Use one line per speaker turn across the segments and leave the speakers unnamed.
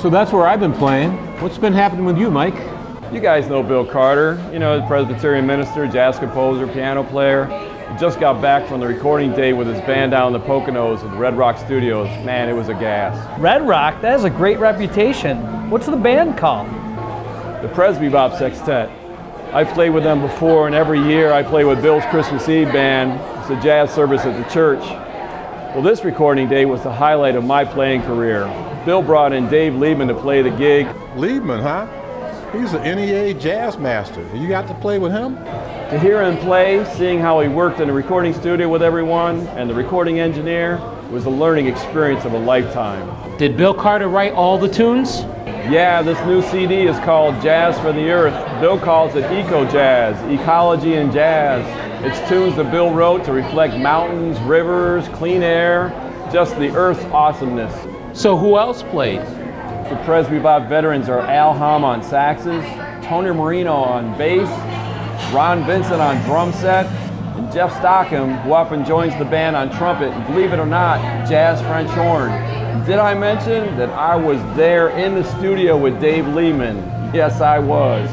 So that's where I've been playing. What's been happening with you, Mike?
You guys know Bill Carter, the Presbyterian minister, jazz composer, piano player. He just got back from the recording day with his band down in the Poconos at the Red Rock Studios. Man, it was a gas.
Red Rock? That has a great reputation. What's the band called?
The presbybop Sextet. I've played with them before, and every year I play with Bill's Christmas Eve band. It's a jazz service at the church. Well, this recording day was the highlight of my playing career. Bill brought in Dave Liebman to play the gig.
Liebman, huh? He's an NEA jazz master. You got to play with him?
To hear him play, seeing how he worked in the recording studio with everyone and the recording engineer, was a learning experience of a lifetime.
Did Bill Carter write all the tunes?
Yeah, this new CD is called Jazz for the Earth. Bill calls it eco-jazz, ecology and jazz. It's tunes that Bill wrote to reflect mountains, rivers, clean air, just the earth's awesomeness.
So who else played?
The presbybop veterans are Hamme on saxes, Tony Marino on bass, Vincent on drum set, and Jeff Stockham, who often joins the band on trumpet, and believe it or not, jazz French horn. Did I mention that I was there in the studio with Dave Liebman? Yes, I was.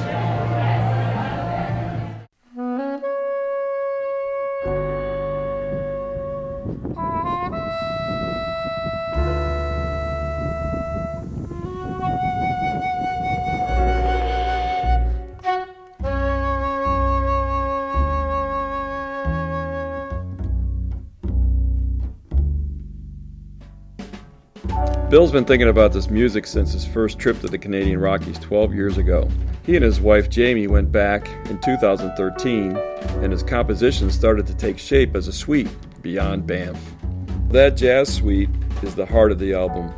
Bill's been thinking about this music since his first trip to the Canadian Rockies 12 years ago. He and his wife Jamie went back in 2013, and his composition started to take shape as a suite beyond Banff. That jazz suite is the heart of the album.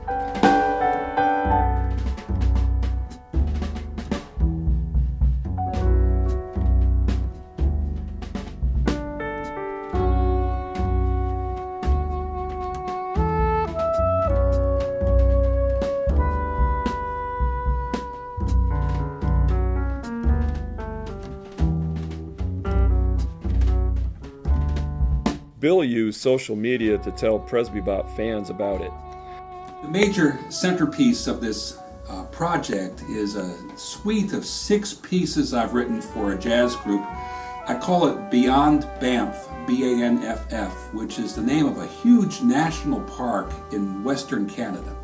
Bill used social media to tell presbybop fans about it.
The major centerpiece of this project is a suite of 6 pieces I've written for a jazz group. I call it Beyond Banff, B-A-N-F-F, which is the name of a huge national park in Western Canada.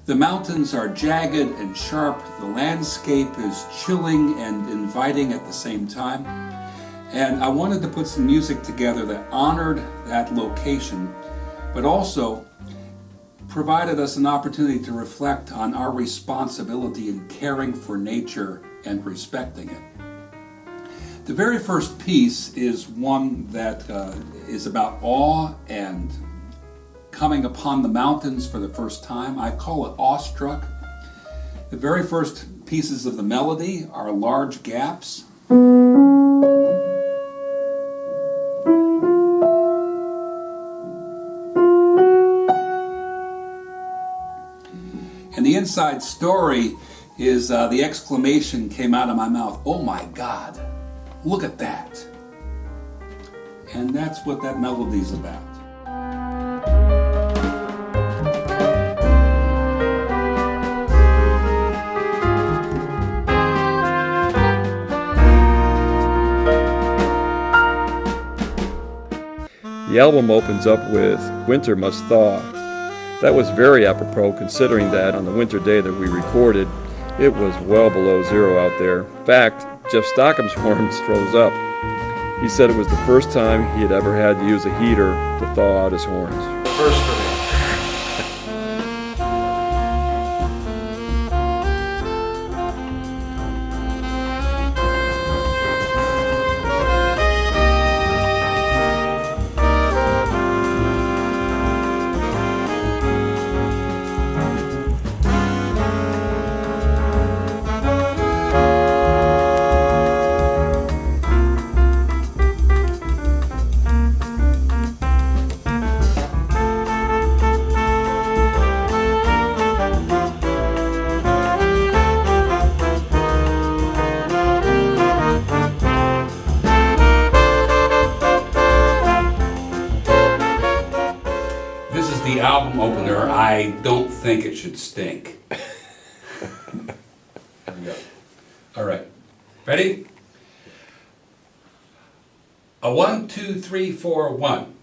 The mountains are jagged and sharp, the landscape is chilling and inviting at the same time. And I wanted to put some music together that honored that location, but also provided us an opportunity to reflect on our responsibility in caring for nature and respecting it. The very first piece is one that is about awe and coming upon the mountains for the first time. I call it Awestruck. The very first pieces of the melody are large gaps. And the inside story is the exclamation came out of my mouth, "Oh my God, look at that." And that's what that melody's about.
The album opens up with Winter Must Thaw. That was very apropos considering that on the winter day that we recorded, it was well below zero out there. In fact, Jeff Stockham's horns froze up. He said it was the first time he had ever had to use a heater to thaw out his horns.
First for me.
This is the album opener. I don't think it should stink. All right. Ready? A 1, 2, 3, 4, 1.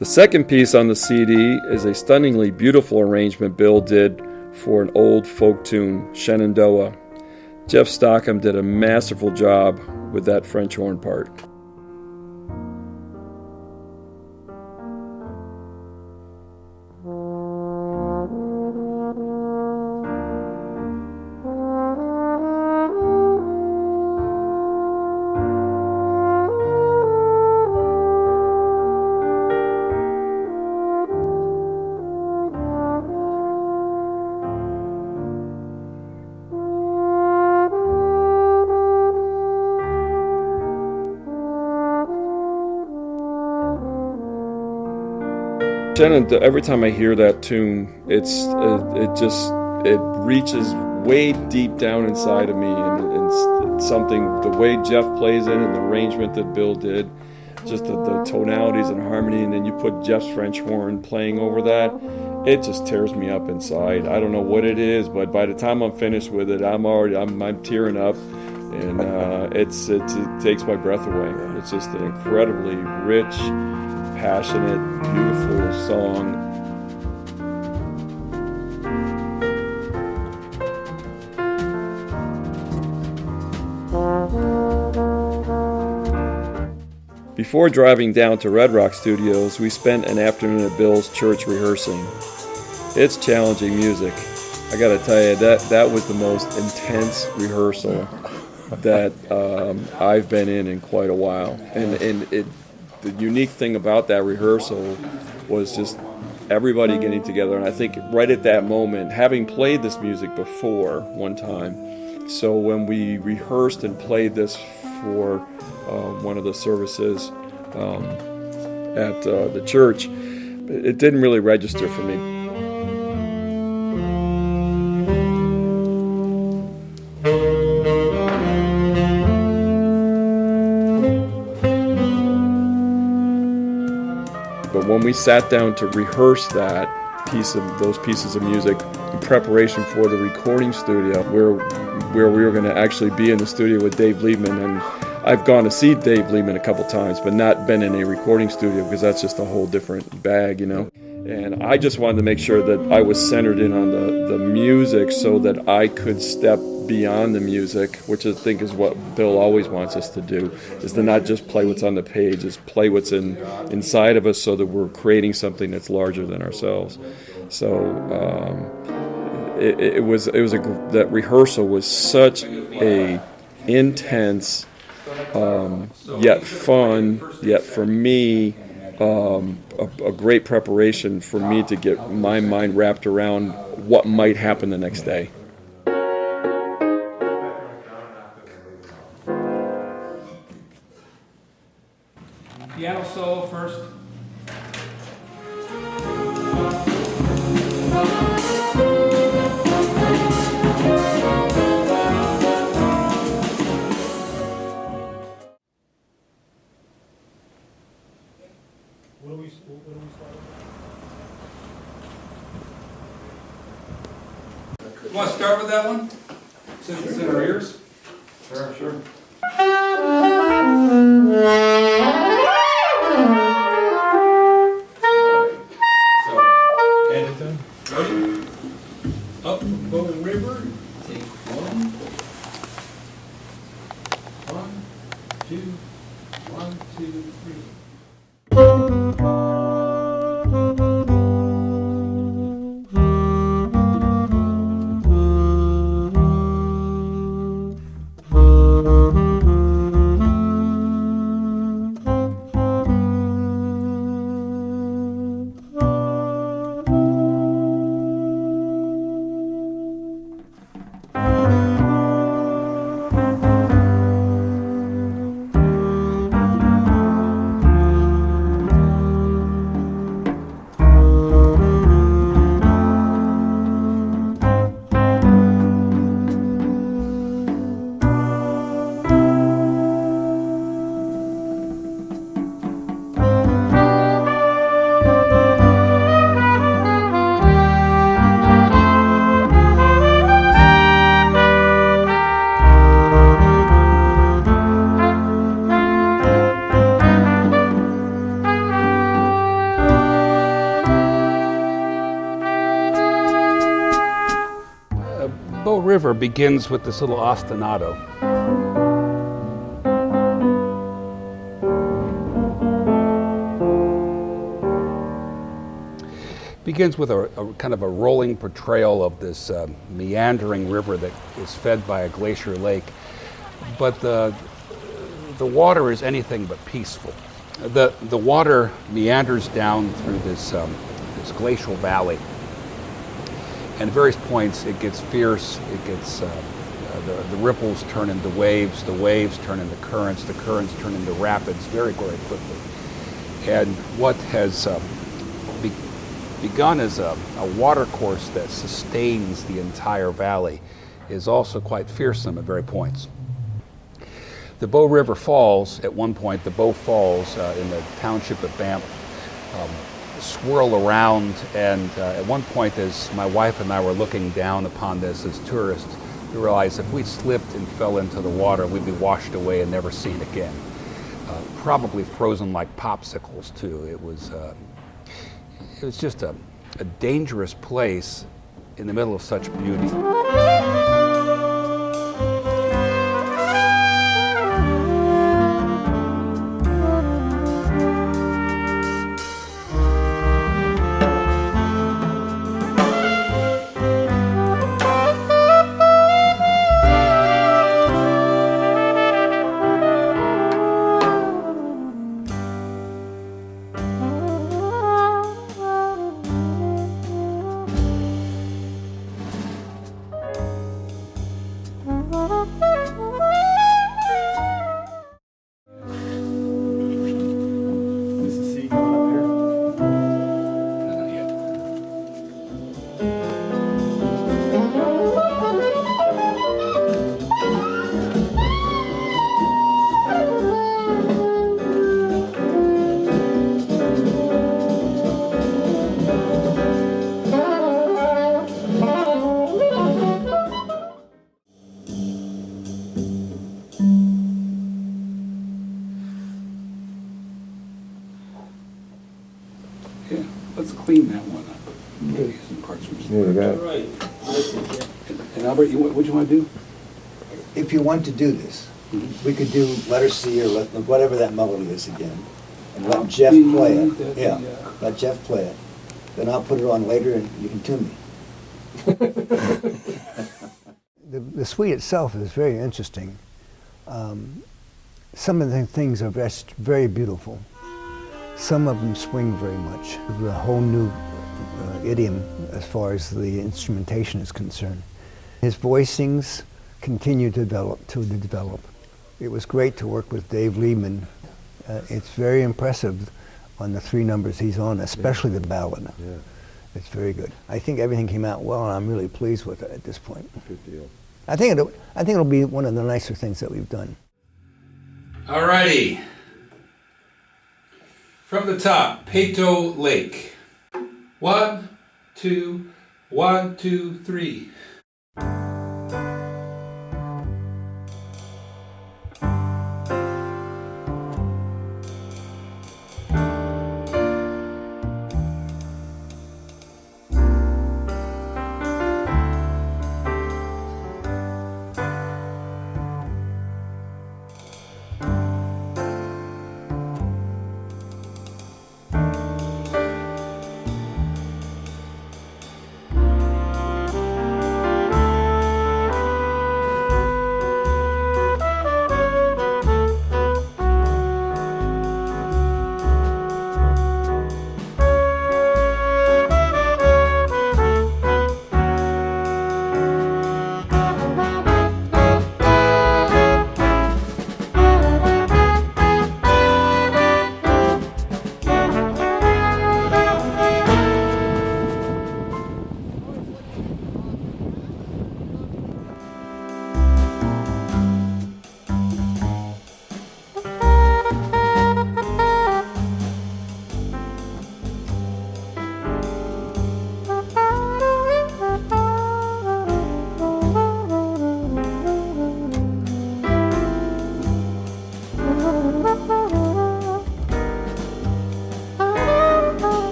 The second piece on the CD is a stunningly beautiful arrangement Bill did for an old folk tune, Shenandoah. Jeff Stockham did a masterful job with that French horn part. Shenandoah, every time I hear that tune, it reaches way deep down inside of me, and it's something, the way Jeff plays it and the arrangement that Bill did, just the tonalities and harmony, and then you put Jeff's French horn playing over that, it just tears me up inside. I don't know what it is, but by the time I'm finished with it, I'm tearing up, and it takes my breath away. It's just an incredibly rich, passionate, beautiful song. Before driving down to Red Rock Studios, we spent an afternoon at Bill's church rehearsing. It's challenging music. I gotta tell you, that was the most intense rehearsal that I've been in quite a while. And the unique thing about that rehearsal was just everybody getting together. And I think right at that moment, having played this music before one time, so when we rehearsed and played this for one of the services at the church, it didn't really register for me. But when we sat down to rehearse those pieces of music in preparation for the recording studio, where we were going to actually be in the studio with Dave Liebman, and I've gone to see Dave Liebman a couple times, but not been in a recording studio because that's just a whole different bag, you know. And I just wanted to make sure that I was centered in on the music so that I could step beyond the music, which I think is what Bill always wants us to do, is to not just play what's on the page, is play what's inside of us so that we're creating something that's larger than ourselves. So that rehearsal was such a intense, yet fun, yet for me, a great preparation for me to get my mind wrapped around what might happen the next day.
Piano solo first. You want to start with that one? Since it's in our ears? Sure. Ready? Up from Bow River. Take 1, 2, 1, 2, 3.
River begins with this little ostinato. Begins with a kind of a rolling portrayal of this meandering river that is fed by a glacier lake. But the water is anything but peaceful. The water meanders down through this glacial valley. And at various points it gets fierce, it gets, the ripples turn into waves, the waves turn into currents, the currents turn into rapids very, very quickly. And what has begun as a water course that sustains the entire valley is also quite fearsome at various points. The Bow River Falls, at one point, the Bow Falls in the township of Banff, swirl around, and at one point, as my wife and I were looking down upon this as tourists, we realized if we slipped and fell into the water, we'd be washed away and never seen again. Probably frozen like popsicles too. It was just a dangerous place in the middle of such beauty.
Yeah, let's clean that one up. Maybe some parts from And Albert, what do you want to do?
If you want to do this, we could do letter C or whatever that melody is again, and let Jeff play it. Yeah, let Jeff play it. Then I'll put it on later and you can tune me. The suite itself is very interesting. Some of the things are just very beautiful. Some of them swing very much. A whole new idiom as far as the instrumentation is concerned. His voicings continue to develop. It was great to work with Dave Liebman. It's very impressive on the 3 numbers he's on, especially the ballad.
Yeah.
It's very good. I think everything came out well, and I'm really pleased with it at this point.
Good deal.
I think it'll be one of the nicer things that we've done.
Alrighty. From the top, Peyto Lake. 1, 2, 1, 2, 3.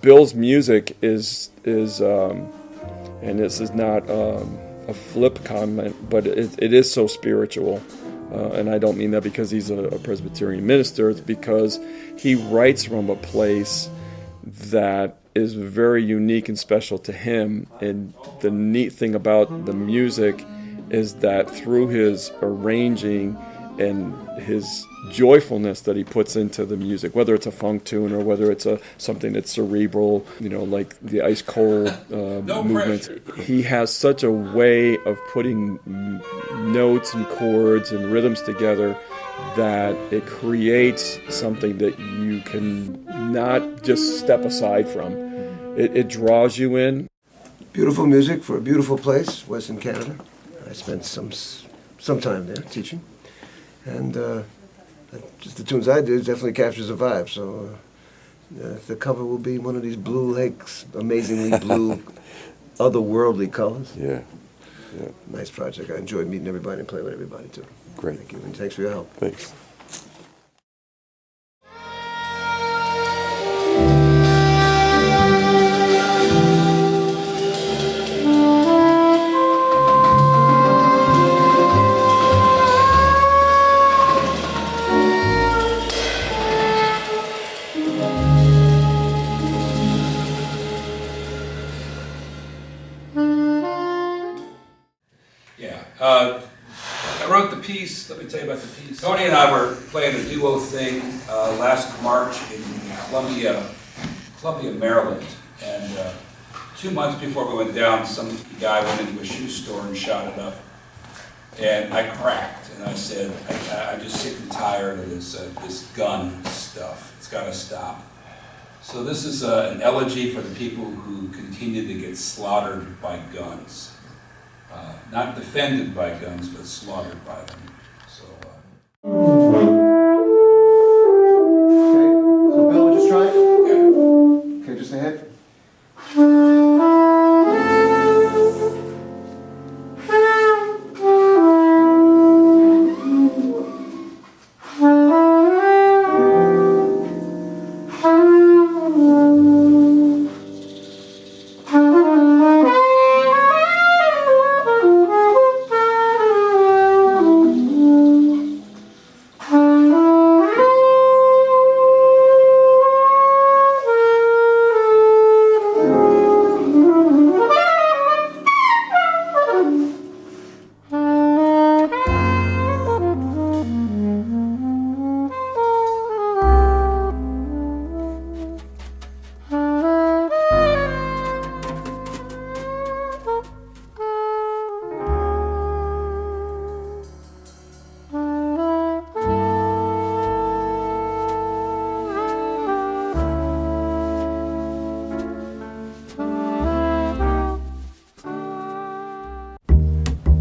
Bill's music is and this is not a flip comment, but it is so spiritual. And I don't mean that because he's a Presbyterian minister. It's because he writes from a place that is very unique and special to him. And the neat thing about the music is that through his arranging and his joyfulness that he puts into the music, whether it's a funk tune or whether it's something that's cerebral, like the ice cold movements. He has such a way of putting notes and chords and rhythms together that it creates something that you can not just step aside from. It draws you in.
Beautiful music for a beautiful place, Western Canada. I spent some time there teaching. And just the tunes I did definitely captures the vibe. So the cover will be one of these blue lakes, amazingly blue, otherworldly colors.
Yeah.
Nice project. I enjoyed meeting everybody and playing with everybody too.
Great.
Thank you, and thanks for your help.
Thanks.
I wrote the piece. Let me tell you about the piece. Tony and I were playing a duo thing last March in Columbia, Maryland. And 2 months before we went down, some guy went into a shoe store and shot it up. And I cracked, and I said, I'm just sick and tired of this gun stuff. It's got to stop. So this is an elegy for the people who continue to get slaughtered by guns. Not defended by guns, but slaughtered by them. So,
Okay, so Bill, just try it?
yeah.
Okay, just ahead.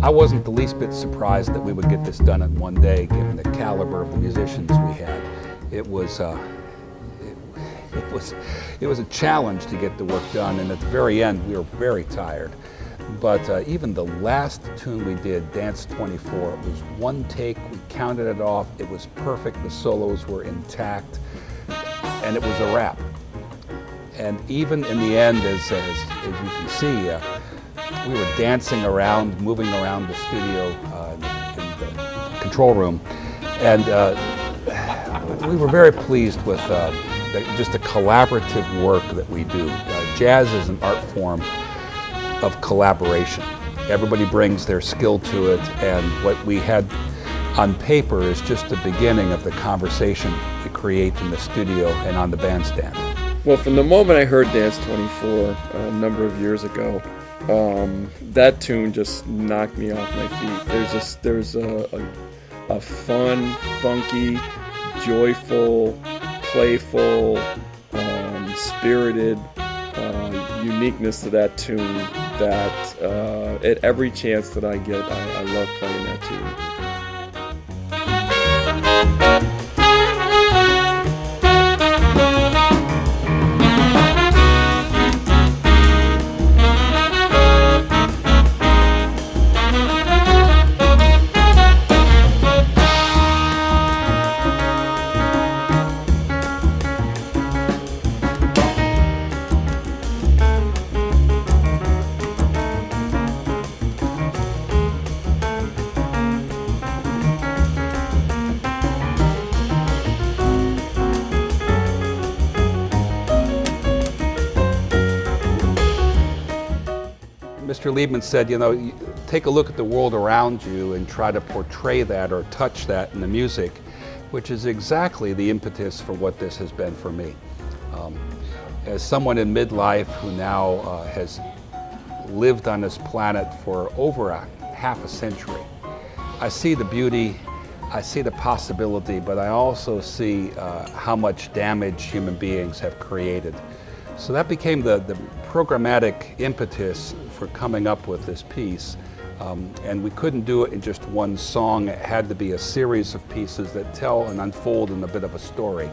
I wasn't the least bit surprised that we would get this done in one day, given the caliber of the musicians we had. It was a challenge to get the work done, and at the very end, we were very tired. But even the last tune we did, Dance 24, it was one take. We counted it off. It was perfect. The solos were intact, and it was a wrap. And even in the end, as you can see, we were dancing around, moving around the studio in the control room, and we were very pleased with just the collaborative work that we do. Jazz is an art form of collaboration. Everybody brings their skill to it, and what we had on paper is just the beginning of the conversation we create in the studio and on the bandstand.
Well, from the moment I heard Dance 24 a number of years ago, that tune just knocked me off my feet. There's a fun, funky, joyful, playful, spirited,
uniqueness to that tune that at every chance that I get, I love playing that tune.
Mr. Liebman said, you know, take a look at the world around you and try to portray that or touch that in the music, which is exactly the impetus for what this has been for me. As someone in midlife who now has lived on this planet for over half a century, I see the beauty, I see the possibility, but I also see how much damage human beings have created. So that became the programmatic impetus for coming up with this piece. And we couldn't do it in just one song. It had to be a series of pieces that tell and unfold in a bit of a story.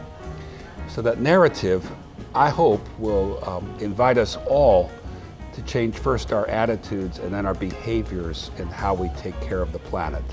So that narrative, I hope, will invite us all to change first our attitudes and then our behaviors in how we take care of the planet.